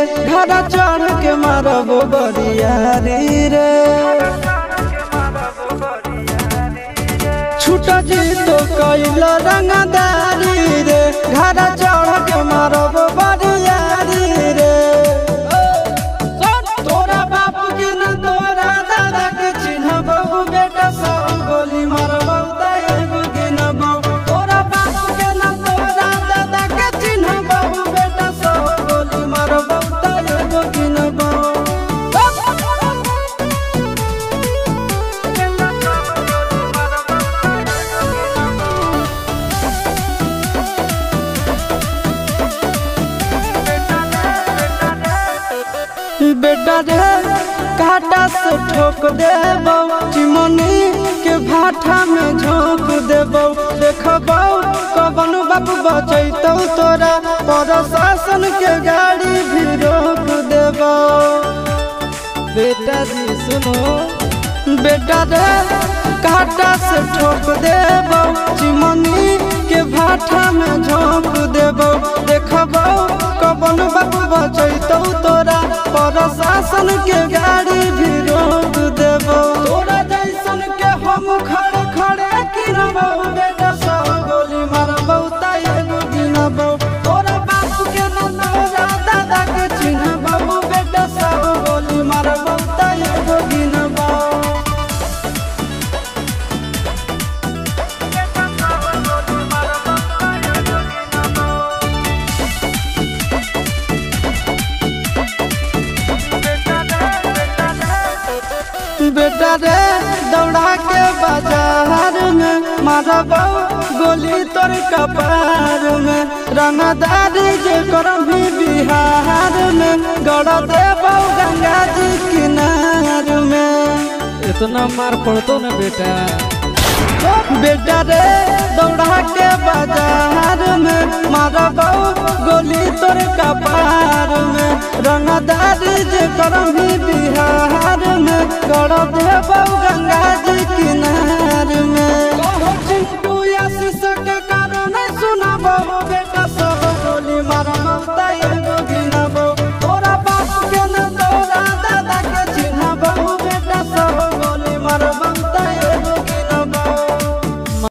घड़ा चढ़ के मारब बरियारी रे। छूटा जी तो कैल रंगदारी रे, घड़ा चढ़ के मारब बरियारी रे। तोरा बाप के न तोरा दादा के चिन्हबहु, बेटा सब गोली मारबहु त एगो गिनबहु। तोरा बाप के न तोरा दादा के चिन्हबहु, बेटा सब गोली मारबहु त एगो गिनबहु। बेटा रे काटा से ठोक देबौ, चिमनी के भाटा में झोंक देबौ। देखबौ कवन बाप बचैतौ तोरा, प्रशासन के गाड़ी भी रोक देबौ। बेटा जी सुनो, बेटा रे काटा से ठोक देबौ, चिमनी के भाटा में झोंक देबौ। देखबौ कवन बाप बचैतौ तोरा, प्रशासन के गाड़ी भी रोक देबौ। तोरा जैसन के हम खड़े खड़े गिनबौ, बेटा सब गोली मारबौ त एगो गिनबौ। तोरा बाप के न तोरा दादा के चिन्हबौ, बेटा सब गोली मारबौ त एगो गिनबौ। बेटा रे दौड़ा के बाजार में मारबौ गोली तोर कपार में। रंगदारी जे करम भी बिहार में, गड़ देबौ गंगा जी किनार में। इतना मार पड़तो न बेटा। बेटा रे दौड़ा के बाजार में मारबौ गोली तोर कपार में। रंगदारी जे करम भी बिहार में, गड़